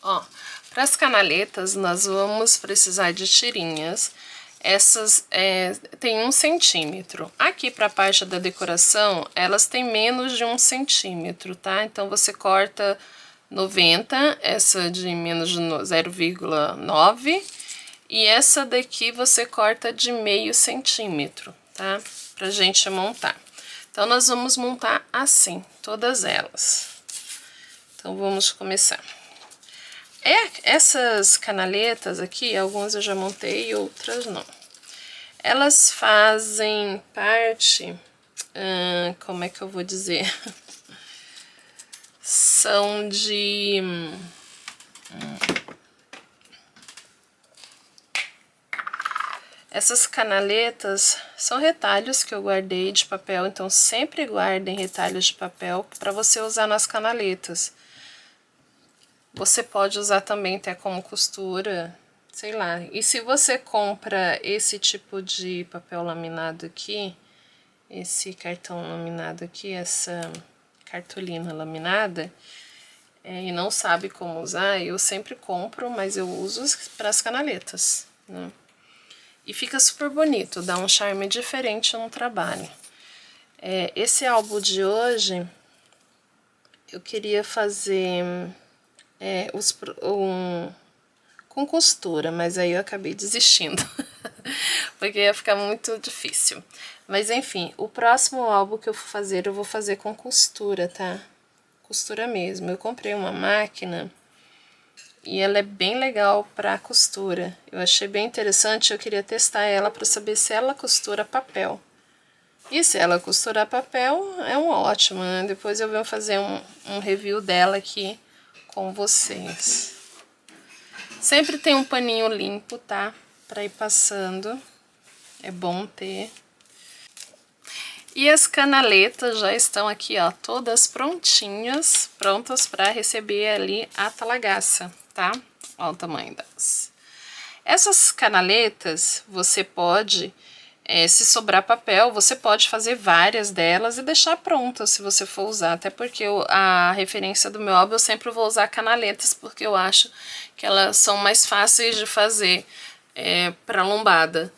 Ó, para as canaletas, nós vamos precisar de tirinhas. Essas tem 1 centímetro. Aqui para a parte da decoração, elas têm menos de 1 centímetro, tá? Então, você corta 90, essa de menos de 0,9. E essa daqui você corta de meio centímetro, tá? Pra gente montar. Então, nós vamos montar assim, todas elas. Então, vamos começar. Essas canaletas aqui, algumas eu já montei e outras não. Elas fazem parte, como é que eu vou dizer? São de... Essas canaletas são retalhos que eu guardei de papel, então sempre guardem retalhos de papel para você usar nas canaletas. Você pode usar também até como costura, sei lá. E se você compra esse tipo de papel laminado aqui, esse cartão laminado aqui, essa cartolina laminada, e não sabe como usar, eu sempre compro, mas eu uso para as canaletas, né? E fica super bonito, dá um charme diferente no trabalho. Esse álbum de hoje, eu queria fazer com costura, mas aí eu acabei desistindo, porque ia ficar muito difícil. Mas enfim, o próximo álbum que eu for fazer, eu vou fazer com costura, tá? Costura mesmo. Eu comprei uma máquina e ela é bem legal para costura. Eu achei bem interessante, eu queria testar ela para saber se ela costura papel. E se ela costurar papel, é um ótimo, né? Depois eu venho fazer um review dela aqui com vocês. Sempre tem um paninho limpo, tá? Para ir passando. É bom ter. E as canaletas já estão aqui, ó, todas prontinhas, prontas para receber ali a talagaça, tá? Olha o tamanho delas. Essas canaletas, você pode, se sobrar papel, você pode fazer várias delas e deixar prontas se você for usar. Até porque a referência do meu álbum eu sempre vou usar canaletas, porque eu acho que elas são mais fáceis de fazer para lombada.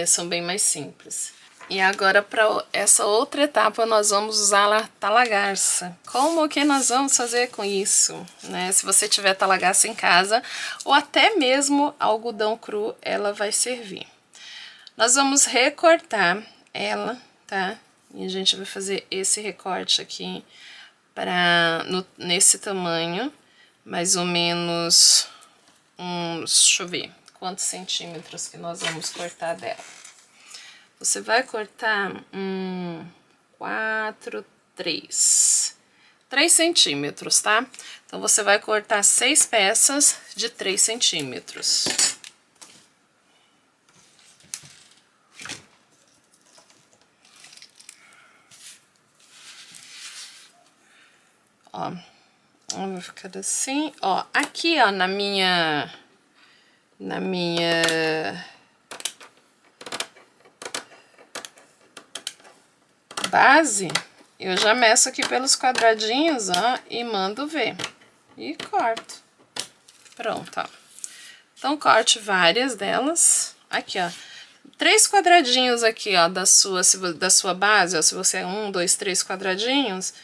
São bem mais simples. E agora, para essa outra etapa, nós vamos usar a talagarça. Como que nós vamos fazer com isso, né? Se você tiver talagarça em casa, ou até mesmo algodão cru, ela vai servir. Nós vamos recortar ela, tá? E a gente vai fazer esse recorte aqui nesse tamanho, mais ou menos deixa eu ver quantos centímetros que nós vamos cortar dela. Você vai cortar 3 centímetros, tá? Então, você vai cortar 6 peças de 3 centímetros. Ó, vai ficar assim. Ó, aqui, ó, na minha base, eu já meço aqui pelos quadradinhos, ó, e mando ver. E corto. Pronto, ó. Então, corte várias delas. Aqui, ó. 3 quadradinhos aqui, ó, da sua base, ó. Se você é 1, 2, 3 quadradinhos,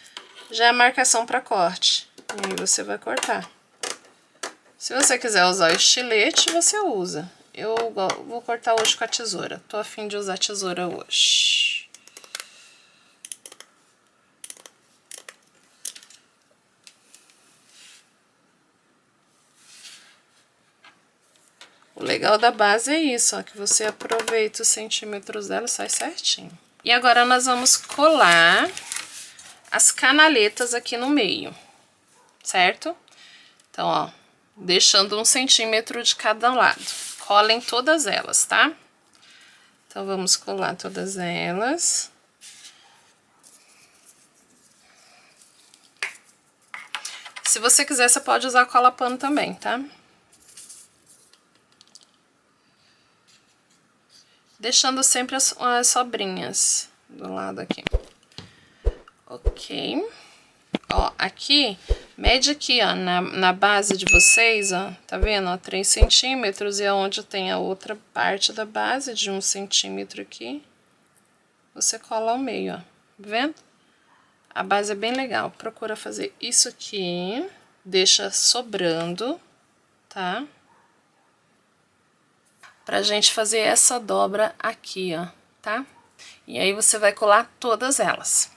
já é a marcação para corte. E aí, você vai cortar. Se você quiser usar o estilete, você usa. Eu vou cortar hoje com a tesoura. Tô a fim de usar a tesoura hoje. O legal da base é isso, ó, que você aproveita os centímetros dela e sai certinho. E agora nós vamos colar as canaletas aqui no meio, certo? Então, ó, deixando 1 centímetro de cada lado. Colem todas elas, tá? Então, vamos colar todas elas. Se você quiser, você pode usar cola pano também, tá? Deixando sempre as sobrinhas do lado aqui. Ok. Ó, aqui, mede aqui, ó, na base de vocês, ó, tá vendo, ó, 3 centímetros, e aonde tem a outra parte da base de 1 centímetro aqui, você cola ao meio, ó, tá vendo? A base é bem legal, procura fazer isso aqui, deixa sobrando, tá? Pra gente fazer essa dobra aqui, ó, tá? E aí você vai colar todas elas.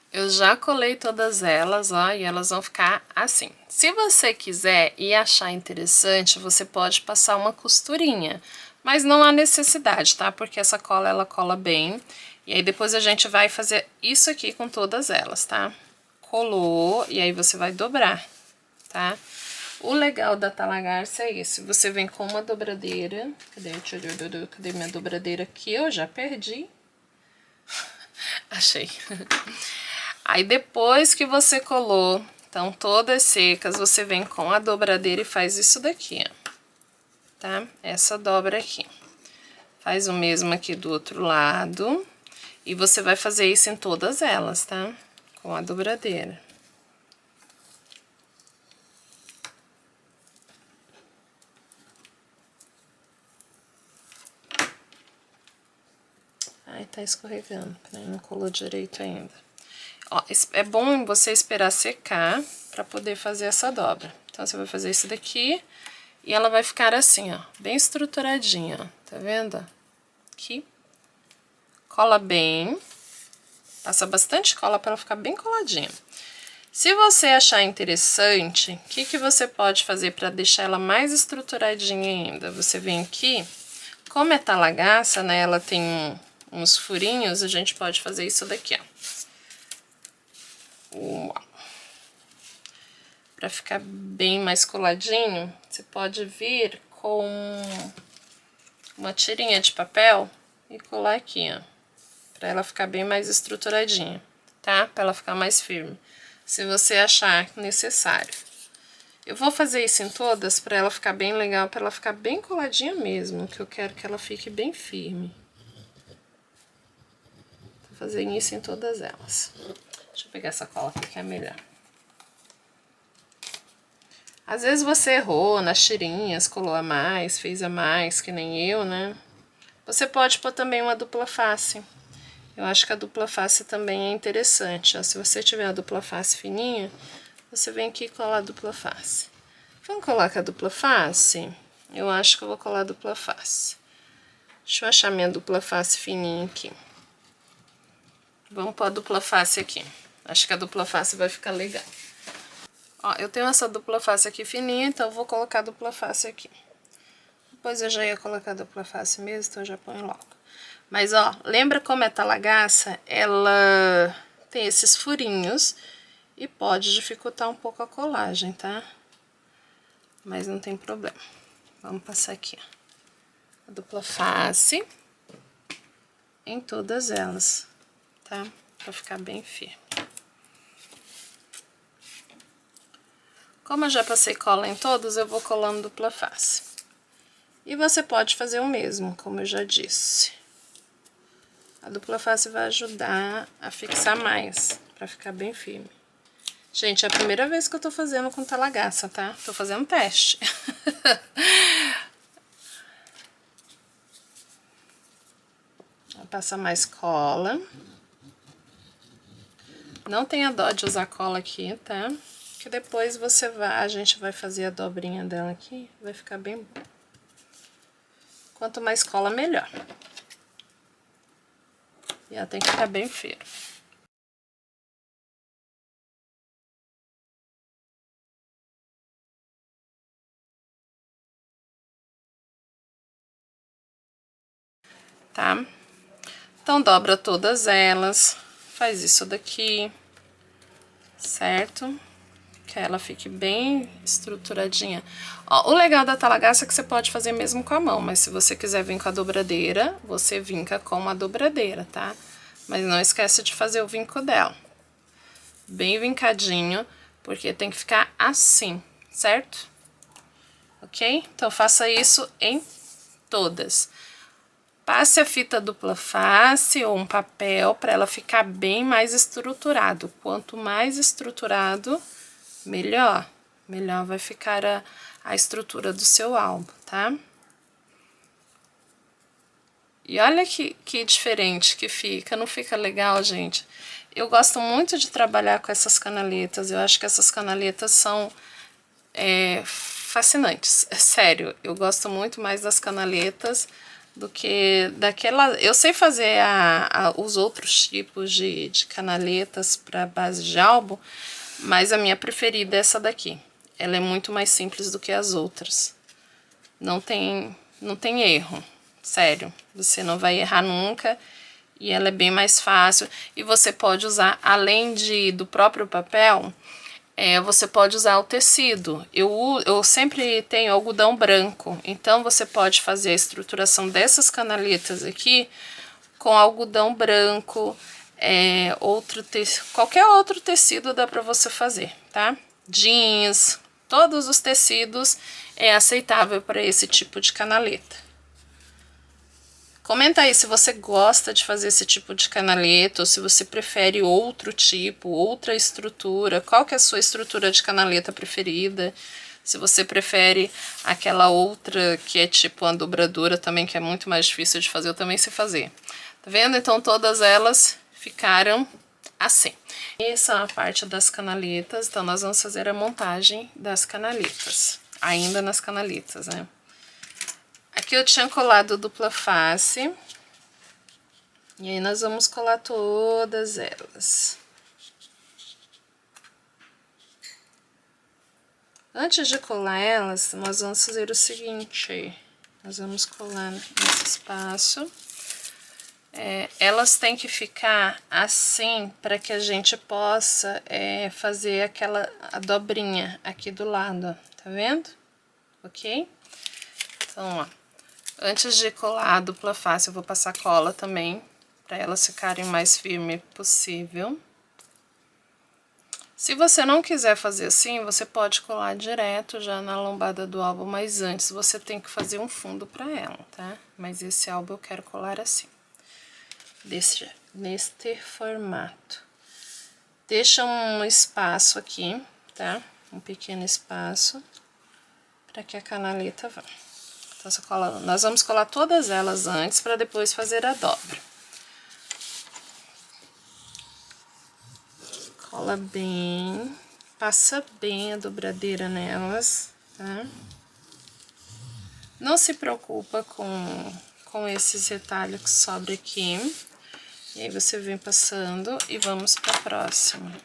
Eu já colei todas elas, ó, e elas vão ficar assim. Se você quiser e achar interessante, você pode passar uma costurinha, mas não há necessidade, tá? Porque essa cola, ela cola bem. E aí depois a gente vai fazer isso aqui com todas elas, tá? Colou, e aí você vai dobrar, tá? O legal da talagarça é esse, você vem com uma dobradeira, cadê minha dobradeira aqui? Eu já perdi. Achei. Aí depois que você colou, estão todas secas, você vem com a dobradeira e faz isso daqui, ó, tá? Essa dobra aqui. Faz o mesmo aqui do outro lado e você vai fazer isso em todas elas, tá? Com a dobradeira. Ai, tá escorregando, não colou direito ainda. Ó, é bom você esperar secar para poder fazer essa dobra. Então, você vai fazer isso daqui e ela vai ficar assim, ó, bem estruturadinha, ó, tá vendo? Aqui. Cola bem. Passa bastante cola para ela ficar bem coladinha. Se você achar interessante, o que você pode fazer para deixar ela mais estruturadinha ainda? Você vem aqui, como é talagaça, né, ela tem uns furinhos, a gente pode fazer isso daqui, ó. Para ficar bem mais coladinho, você pode vir com uma tirinha de papel e colar aqui, ó, para ela ficar bem mais estruturadinha, tá? Para ela ficar mais firme, se você achar necessário. Eu vou fazer isso em todas para ela ficar bem legal, para ela ficar bem coladinha mesmo, que eu quero que ela fique bem firme. Vou fazer isso em todas elas. Deixa eu pegar essa cola aqui que é melhor. Às vezes você errou nas tirinhas, colou a mais, fez a mais, que nem eu, né? Você pode pôr também uma dupla face. Eu acho que a dupla face também é interessante, ó. Se você tiver a dupla face fininha, você vem aqui e cola a dupla face. Vamos colocar a dupla face? Eu acho que eu vou colar a dupla face. Deixa eu achar minha dupla face fininha aqui. Vamos pôr a dupla face aqui. Acho que a dupla face vai ficar legal. Ó, eu tenho essa dupla face aqui fininha, então eu vou colocar a dupla face aqui. Depois eu já ia colocar a dupla face mesmo, então eu já ponho logo. Mas, ó, lembra como é talagaça? Ela tem esses furinhos e pode dificultar um pouco a colagem, tá? Mas não tem problema. Vamos passar aqui, ó, a dupla face em todas elas, tá? Pra ficar bem firme. Como eu já passei cola em todos, eu vou colando dupla face. E você pode fazer o mesmo, como eu já disse. A dupla face vai ajudar a fixar mais, pra ficar bem firme. Gente, é a primeira vez que eu tô fazendo com talagaça, tá? Tô fazendo teste. Vou passar mais cola. Não tenha dó de usar cola aqui, tá? Que depois a gente vai fazer a dobrinha dela aqui, vai ficar bem bom. Quanto mais cola, melhor. E ela tem que ficar bem firme. Tá? Então, dobra todas elas, faz isso daqui, certo? Que ela fique bem estruturadinha. Ó, o legal da talagaça é que você pode fazer mesmo com a mão, mas se você quiser vir com a dobradeira, você vinca com a dobradeira, tá? Mas não esquece de fazer o vinco dela. Bem vincadinho, porque tem que ficar assim, certo? Ok? Então, faça isso em todas. Passe a fita dupla face ou um papel para ela ficar bem mais estruturado. Quanto mais estruturado, melhor. Melhor vai ficar a estrutura do seu álbum, tá? E olha que diferente que fica, não fica legal, gente? Eu gosto muito de trabalhar com essas canaletas, eu acho que essas canaletas são fascinantes, é sério. Eu gosto muito mais das canaletas do que daquela... Eu sei fazer os outros tipos de canaletas para base de álbum, mas a minha preferida é essa daqui. Ela é muito mais simples do que as outras. Não tem erro. Sério, você não vai errar nunca e ela é bem mais fácil. E você pode usar, além do próprio papel, você pode usar o tecido. Eu sempre tenho algodão branco, então você pode fazer a estruturação dessas canaletas aqui com algodão branco, qualquer outro tecido dá para você fazer, tá? Jeans, todos os tecidos é aceitável para esse tipo de canaleta. Comenta aí se você gosta de fazer esse tipo de canaleta ou se você prefere outro tipo, outra estrutura. Qual que é a sua estrutura de canaleta preferida? Se você prefere aquela outra que é tipo uma dobradura também, que é muito mais difícil de fazer, eu também sei fazer. Tá vendo? Então todas elas ficaram assim. Essa é a parte das canaletas, então nós vamos fazer a montagem das canaletas. Ainda nas canaletas, né? Aqui eu tinha colado dupla face. E aí nós vamos colar todas elas. Antes de colar elas, nós vamos fazer o seguinte. Nós vamos colar nesse espaço. Elas têm que ficar assim para que a gente possa fazer a dobrinha aqui do lado, tá vendo? Ok? Então, ó. Antes de colar a dupla face, eu vou passar cola também, para elas ficarem mais firme possível. Se você não quiser fazer assim, você pode colar direto já na lombada do álbum, mas antes você tem que fazer um fundo para ela, tá? Mas esse álbum eu quero colar assim, neste formato. Deixa um espaço aqui, tá? Um pequeno espaço, para que a canaleta vá. Então, nós vamos colar todas elas antes para depois fazer a dobra. Cola bem, passa bem a dobradeira nelas, tá? Não se preocupa com esses retalhos que sobram aqui. E aí você vem passando e vamos para a próxima.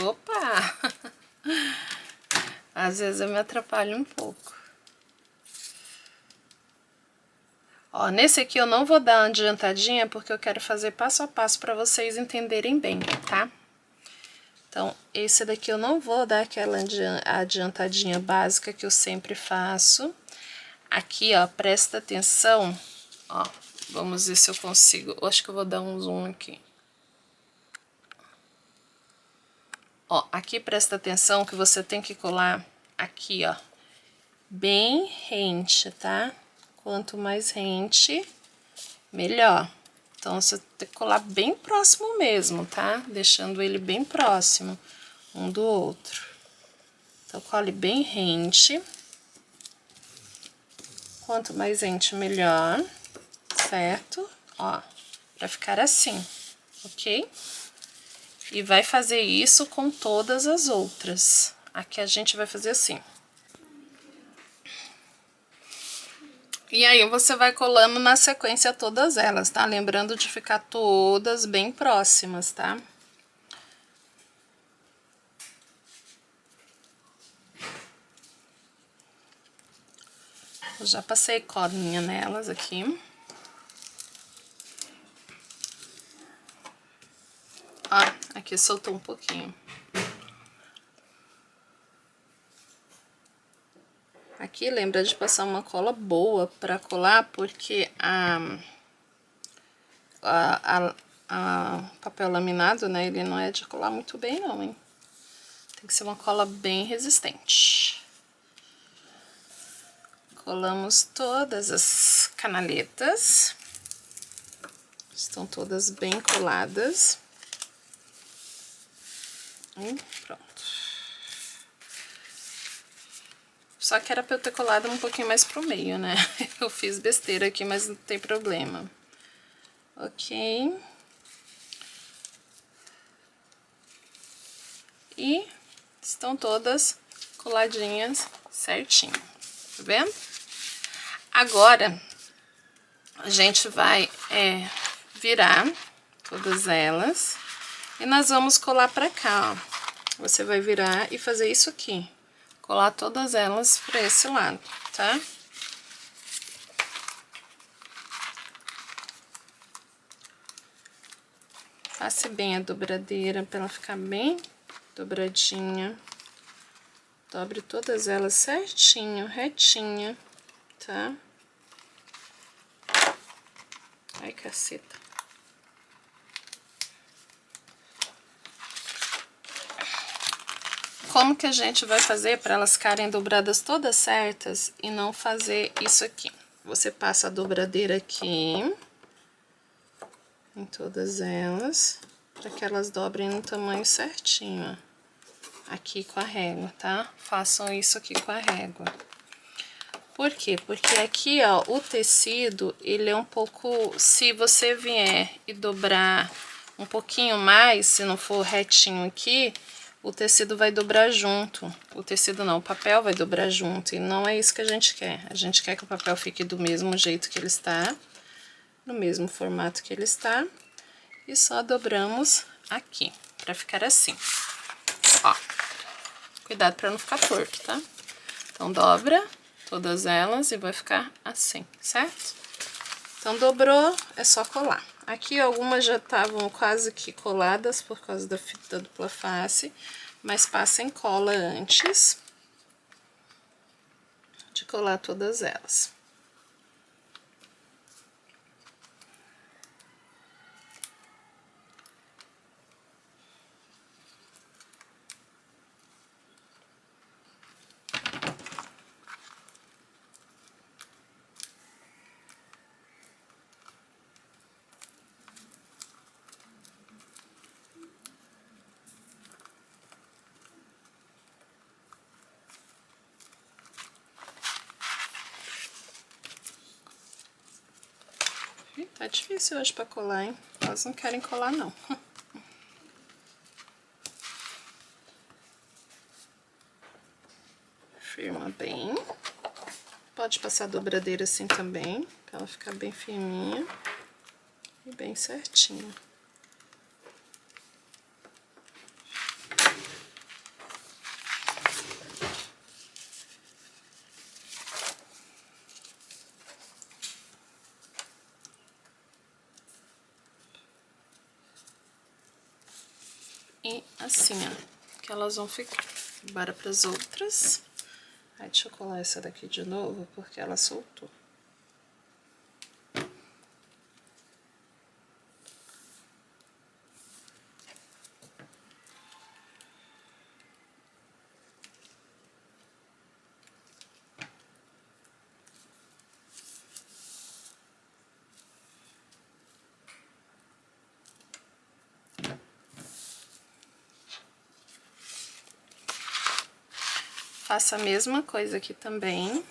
Opa! Às vezes eu me atrapalho um pouco. Ó, nesse aqui eu não vou dar uma adiantadinha porque eu quero fazer passo a passo para vocês entenderem bem, tá? Então, esse daqui eu não vou dar aquela adiantadinha básica que eu sempre faço. Aqui, ó, presta atenção, ó, vamos ver se eu consigo. Eu acho que eu vou dar um zoom aqui. Ó, aqui presta atenção que você tem que colar aqui, ó, bem rente, tá? Quanto mais rente, melhor. Então, você tem que colar bem próximo mesmo, tá? Deixando ele bem próximo um do outro. Então, cole bem rente. Quanto mais rente, melhor, certo? Ó, pra ficar assim, ok? E vai fazer isso com todas as outras. Aqui a gente vai fazer assim. E aí você vai colando na sequência todas elas, tá? Lembrando de ficar todas bem próximas, tá? Eu já passei colinha nelas aqui. Ó, aqui soltou um pouquinho. aqui, lembra de passar uma cola boa pra colar, porque papel laminado, né, ele não é de colar muito bem não, hein? Tem que ser uma cola bem resistente. Colamos todas as canaletas. Estão todas bem coladas. E pronto. Só que era pra eu ter colado um pouquinho mais pro meio, né? Eu fiz besteira aqui, mas não tem problema. Ok. E estão todas coladinhas certinho, tá vendo? Agora, a gente vai virar todas elas e nós vamos colar pra cá, ó. Você vai virar e fazer isso aqui, colar todas elas pra esse lado, tá? Faça bem a dobradeira pra ela ficar bem dobradinha. Dobre todas elas certinho, retinha, tá? Ai, caceta. Como que a gente vai fazer para elas ficarem dobradas todas certas e não fazer isso aqui? Você passa a dobradeira aqui em todas elas, para que elas dobrem no tamanho certinho, ó. Aqui com a régua, tá? Façam isso aqui com a régua. Por quê? Porque aqui, ó, o tecido, ele é um pouco... Se você vier e dobrar um pouquinho mais, se não for retinho aqui, o tecido vai dobrar junto. O tecido não, o papel vai dobrar junto. E não é isso que a gente quer. A gente quer que o papel fique do mesmo jeito que ele está, no mesmo formato que ele está. E só dobramos aqui, pra ficar assim. Ó, cuidado pra não ficar torto, tá? Então, dobra todas elas e vai ficar assim, certo? Então, dobrou, é só colar. Aqui algumas já estavam quase que coladas por causa da fita dupla face, mas passem cola antes de colar todas elas. Tá difícil hoje pra colar, hein? Elas não querem colar, não. Firma bem. Pode passar a dobradeira assim também, pra ela ficar bem firminha e bem certinha. E assim, ó, que elas vão ficar. Bora pras outras. Aí, deixa eu colar essa daqui de novo, porque ela soltou. Faça a mesma coisa aqui também,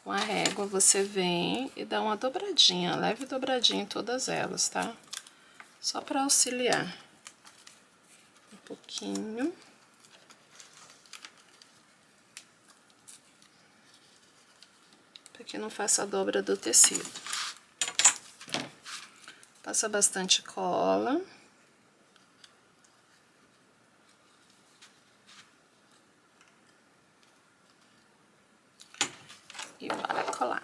com a régua você vem e dá uma dobradinha, leve dobradinha em todas elas, tá? Só para auxiliar um pouquinho. Para que não faça a dobra do tecido. Passa bastante cola. E bora colar.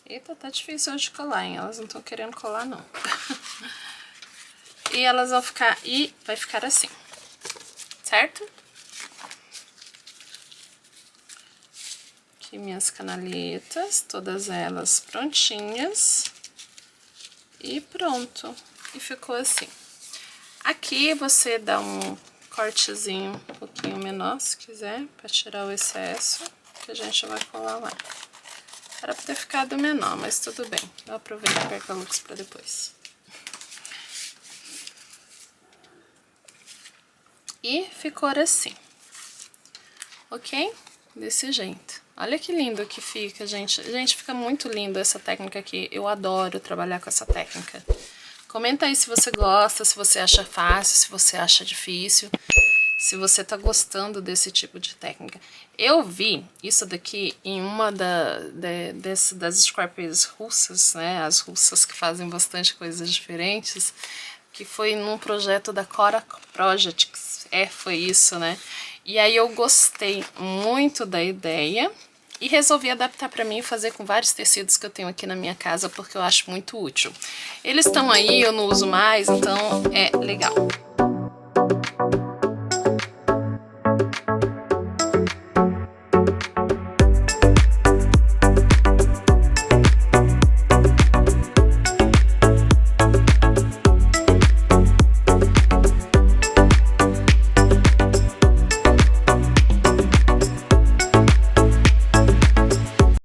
Eita, tá difícil hoje de colar, hein? Elas não estão querendo colar, não. E elas vão ficar... E vai ficar assim, certo? Aqui minhas canaletas, todas elas prontinhas. E pronto. E ficou assim. Aqui você dá um cortezinho um pouquinho menor, se quiser, pra tirar o excesso, que a gente vai colar lá. Era pra ter ficado menor, mas tudo bem. Eu aproveito e perco a luz pra depois. E ficou assim. Ok? Desse jeito. Olha que lindo que fica, gente. Gente, fica muito lindo essa técnica aqui. Eu adoro trabalhar com essa técnica. Comenta aí se você gosta, se você acha fácil, se você acha difícil. Se você tá gostando desse tipo de técnica. Eu vi isso daqui em uma das scrappers russas, né? As russas que fazem bastante coisas diferentes. Que foi num projeto da Cora Projects. Foi isso, né? E aí eu gostei muito da ideia. E resolvi adaptar para mim e fazer com vários tecidos que eu tenho aqui na minha casa, porque eu acho muito útil. Eles estão aí, eu não uso mais, então é legal.